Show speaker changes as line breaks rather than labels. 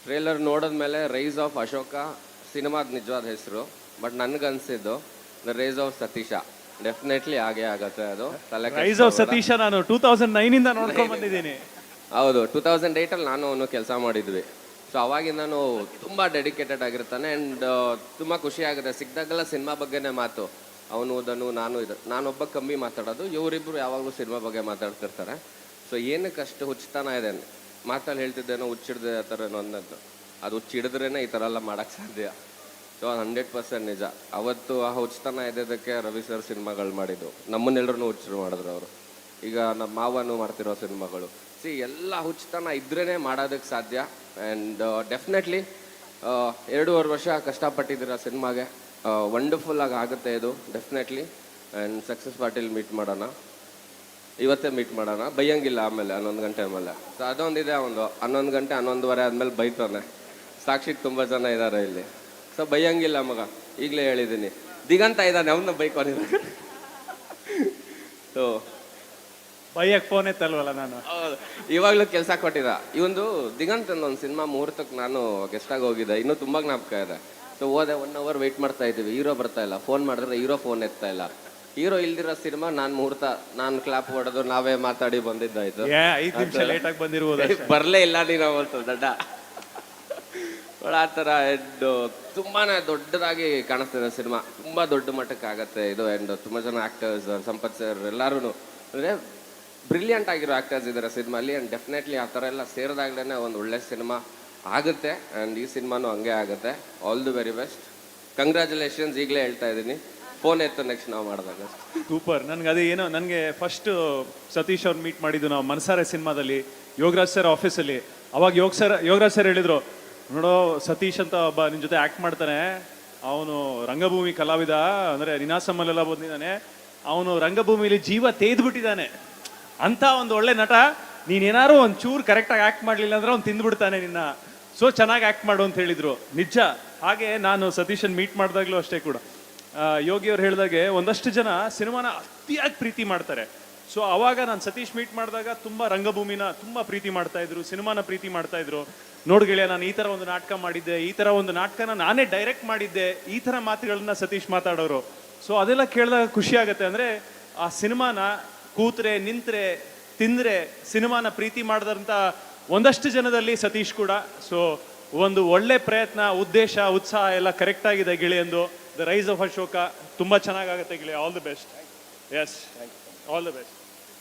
Trailer ನೋಡಿದ್ಮೇಲೆ rice of Ashoka ಸಿನಿಮಾದ ನಿಜವಾದ ಹೆಸರು. ಬಟ್ ನನ್ಗನ್ಸಿದ್ದು the rise of Satish. Definitely ಹಾಗೆ ಆಗತ್ತೆ ಅದು.
ರೈಸ್ ಆಫ್ ಸತೀಶ ನಾನು 2009 ಇಂದ ನೋಡ್ಕೊಂಡ್ ಬಂದಿದ್ದೀನಿ.
ಹೌದು, 2008 ಅಲ್ಲಿ ನಾನು ಅವನು ಕೆಲಸ ಮಾಡಿದ್ವಿ. ಸೊ ಅವಾಗಿಂದನೂ ತುಂಬ ಡೆಡಿಕೇಟೆಡ್ ಆಗಿರ್ತಾನೆ. ಆ್ಯಂಡ್ ತುಂಬ ಖುಷಿ ಆಗುತ್ತೆ ಸಿಕ್ಕಿದಾಗೆಲ್ಲ ಸಿನಿಮಾ ಬಗ್ಗೆನೇ ಮಾತು. ಅವನು ಓದನು, ನಾನೊಬ್ಬ ಕಮ್ಮಿ ಮಾತಾಡೋದು, ಇವರಿಬ್ಬರು ಯಾವಾಗಲೂ ಸಿನಿಮಾ ಬಗ್ಗೆ ಮಾತಾಡ್ತಿರ್ತಾರೆ. ಸೊ ಏನಕ್ಕೆ ಅಷ್ಟು ಹುಚ್ಚತನ ಇದೆ, ಮಾತಲ್ಲಿ ಹೇಳ್ತಿದ್ದೇನೋ ಹುಚ್ಚಿಡ್ದೆ ಆ ಥರ ಅನ್ನೋದು. ಅದು ಹುಚ್ಚಿಡಿದ್ರೇ ಈ ಥರ ಎಲ್ಲ ಮಾಡೋಕ್ಕೆ ಸಾಧ್ಯ. ಸೊ 100% ನಿಜ. ಅವತ್ತು ಆ ಹುಚ್ಚತನ ಇದ್ದದಕ್ಕೆ ರವಿ ಸರ್ ಸಿನಿಮಾಗಳು ಮಾಡಿದ್ದು, ನಮ್ಮನ್ನೆಲ್ಲರೂ ಹುಚ್ಚರು ಮಾಡಿದ್ರು ಅವರು. ಈಗ ನಮ್ಮ ಮಾವನು ಮಾಡ್ತಿರೋ ಸಿನಿಮಾಗಳು ಎಲ್ಲ ಹುಚ್ಚತನ ಇದ್ರೇ ಮಾಡೋದಕ್ಕೆ ಸಾಧ್ಯ. ಆ್ಯಂಡ್ ಡೆಫಿನೆಟ್ಲಿ 2.5 ವರ್ಷ ಕಷ್ಟಪಟ್ಟಿದ್ದೀರ ಸಿನಿಮಾಗೆ. ವಂಡರ್ಫುಲ್ ಆಗಿ ಆಗುತ್ತೆ ಇದು ಡೆಫಿನೆಟ್ಲಿ. ಆ್ಯಂಡ್ ಸಕ್ಸಸ್ ಪಾರ್ಟಿಲಿ ಮೀಟ್ ಮಾಡೋಣ, ಇವತ್ತೇ ಮೀಟ್ ಮಾಡೋಣ, ಬೈಯಂಗಿಲ್ಲ ಆಮೇಲೆ 11 ಗಂಟೆ ಆಮೇಲೆ. ಸೊ ಅದೊಂದಿದೆ, ಒಂದು 11 ಗಂಟೆ 11:15 ಆದಮೇಲೆ ಬೈತಾನೆ. ಸಾಕ್ಷಿಗೆ ತುಂಬ ಜನ ಇದ್ದಾರೆ ಇಲ್ಲಿ. ಸೊ ಬೈಯಂಗಿಲ್ಲ ಮಗ, ಈಗಲೇ ಹೇಳಿದ್ದೀನಿ. ದಿಗಂತ ಇದ್ದಾನೆ, ಅವನ್ನ ಬೈಕೊಂಡಿರ. ಸೊ
ಬೈಯಕ್ ಫೋನ್ ಎತ್ತಲ್ವಲ್ಲ ನಾನು.
ಇವಾಗಲೂ ಕೆಲಸ ಕೊಟ್ಟಿದ್ದ ಇವಂದು ದಿಗಂತ್ ಒಂದು ಸಿನಿಮಾ ಮುಹೂರ್ತಕ್ಕೆ ನಾನು ಗೆಸ್ಟಾಗಿ ಹೋಗಿದ್ದೆ. ಇನ್ನೂ ತುಂಬ ಜ್ಞಾಪಕ ಇದೆ. ಸೊ ಹೋದೆ, 1 hour ವೆಯ್ಟ್ ಮಾಡ್ತಾ ಇದ್ದೀವಿ, ಹೀರೋ ಬರ್ತಾ ಇಲ್ಲ. ಫೋನ್ ಮಾಡಿದ್ರೆ ಹೀರೋ ಫೋನ್ ಎತ್ತಾ ಇಲ್ಲ. ಹೀರೋ ಇಲ್ದಿರೋ ಸಿನಿಮಾ, ನಾನು ಕ್ಲಾಪ್ ಹೊಡೆದು ನಾವೇ ಮಾತಾಡಿ ಬಂದಿದ್ದಾಯ್ತು.
5 ನಿಮಿಷ ಲೇಟ್ ಆಗಿ ಬಂದಿರ್ಬೋದು.
ಬರಲೇ ಇಲ್ಲ ನೀನು ಅವತ್ತು ದಡ್ಡ. ಆ ಥರ ತುಂಬಾನೇ ದೊಡ್ಡದಾಗಿ ಕಾಣಿಸ್ತಿದೆ ಸಿನಿಮಾ. ತುಂಬ ದೊಡ್ಡ ಮಟ್ಟಕ್ಕೆ ಆಗತ್ತೆ ಇದು. ಆ್ಯಂಡ್ ತುಂಬ ಜನ ಆ್ಯಕ್ಟರ್ಸ್, ಸಂಪತ್ ಸರ್ ಎಲ್ಲರೂ ಅಂದರೆ ಬ್ರಿಲಿಯಂಟ್ ಆಗಿರೋ ಆ್ಯಕ್ಟರ್ಸ್ ಇದ್ದಾರೆ ಸಿನಿಮಾಲಿ. ಆ್ಯಂಡ್ ಡೆಫಿನೆಟ್ಲಿ ಆ ಥರ ಎಲ್ಲ ಸೇರಿದಾಗ್ಲೇ ಒಂದು ಒಳ್ಳೆ ಸಿನಿಮಾ ಆಗುತ್ತೆ. ಆ್ಯಂಡ್ ಈ ಸಿನಿಮಾನು ಹಂಗೆ ಆಗುತ್ತೆ. All the very best, congratulations. ಈಗಲೇ ಹೇಳ್ತಾ ಇದ್ದೀನಿ, ಫೋನ್ ಎತ್ತು ನೆಕ್ಸ್ಟ್ ನಾವು ಮಾಡಿದಾಗ.
ಸೂಪರ್. ನನ್ಗೆ ಅದೇ ಏನೋ, ನನಗೆ ಫಸ್ಟ್ ಸತೀಶ್ ಅವ್ರು ಮೀಟ್ ಮಾಡಿದ್ದು ನಾವು ಮನಸಾರೆ ಸಿನಿಮಾದಲ್ಲಿ ಯೋಗರಾಜ್ ಸರ್ ಆಫೀಸಲ್ಲಿ. ಅವಾಗ ಯೋಗರಾಜ್ ಸರ್ ಹೇಳಿದ್ರು, ನೋಡೋ ಸತೀಶ್ ಅಂತ ಒಬ್ಬ ನಿನ್ನ ಜೊತೆ ಆ್ಯಕ್ಟ್ ಮಾಡ್ತಾನೆ, ಅವನು ರಂಗಭೂಮಿ ಕಲಾವಿದ, ಅಂದರೆ ನಿನಾಸಮ್ಮಲ್ಲೆಲ್ಲ ಬಂದಿದ್ದಾನೆ, ಅವನು ರಂಗಭೂಮಿಲಿ ಜೀವ ತೇದ್ಬಿಟ್ಟಿದ್ದಾನೆ ಅಂತ ಒಂದು ಒಳ್ಳೆ ನಟ. ನೀನೇನಾರು ಒಂಚೂರು ಕರೆಕ್ಟಾಗಿ ಆ್ಯಕ್ಟ್ ಮಾಡಲಿಲ್ಲ ಅಂದ್ರೆ ಅವ್ನು ತಿಂದ್ಬಿಡ್ತಾನೆ ನಿನ್ನ. ಸೊ ಚೆನ್ನಾಗಿ ಆ್ಯಕ್ಟ್ ಮಾಡು ಅಂತ ಹೇಳಿದರು. ನಿಜ. ಹಾಗೆ ನಾನು ಸತೀಶನ್ ಮೀಟ್ ಮಾಡಿದಾಗಲೂ ಅಷ್ಟೇ ಕೂಡ ಯೋಗಿ ಅವ್ರು ಹೇಳಿದಾಗೆ ಒಂದಷ್ಟು ಜನ ಸಿನಿಮಾನ ಅತಿಯಾಗಿ ಪ್ರೀತಿ ಮಾಡ್ತಾರೆ. ಸೊ ಅವಾಗ ನಾನು ಸತೀಶ್ ಮೀಟ್ ಮಾಡಿದಾಗ ತುಂಬ ರಂಗಭೂಮಿನ ತುಂಬ ಪ್ರೀತಿ ಮಾಡ್ತಾ ಇದ್ರು, ಸಿನಿಮಾನ ಪ್ರೀತಿ ಮಾಡ್ತಾ ಇದ್ರು. ನೋಡ್ಗೆಳೆಯ, ನಾನು ಈ ಥರ ಒಂದು ನಾಟಕ ಮಾಡಿದ್ದೆ, ಈ ಥರ ಒಂದು ನಾಟಕನ ನಾನೇ ಡೈರೆಕ್ಟ್ ಮಾಡಿದ್ದೆ, ಈ ಥರ ಮಾತುಗಳನ್ನ ಸತೀಶ್ ಮಾತಾಡೋರು. ಸೊ ಅದೆಲ್ಲ ಕೇಳಿದಾಗ ಖುಷಿ ಆಗುತ್ತೆ. ಅಂದರೆ ಆ ಸಿನಿಮಾನ ಕೂತ್ರೆ ನಿಂತ್ರೆ ತಿಂದರೆ ಸಿನಿಮಾನ ಪ್ರೀತಿ ಮಾಡಿದಂಥ ಒಂದಷ್ಟು ಜನದಲ್ಲಿ ಸತೀಶ್ ಕೂಡ. ಸೊ ಒಂದು ಒಳ್ಳೆ ಪ್ರಯತ್ನ, ಉದ್ದೇಶ, ಉತ್ಸಾಹ ಎಲ್ಲ ಕರೆಕ್ಟ್ ಆಗಿದೆ ಗಿಳಿಯಂದು. ದ ರೈಸ್ ಆಫ್ ಅಶೋಕ ತುಂಬ ಚೆನ್ನಾಗಾಗುತ್ತೆ ಗಿಳಿ. All the best. Yes, all the best.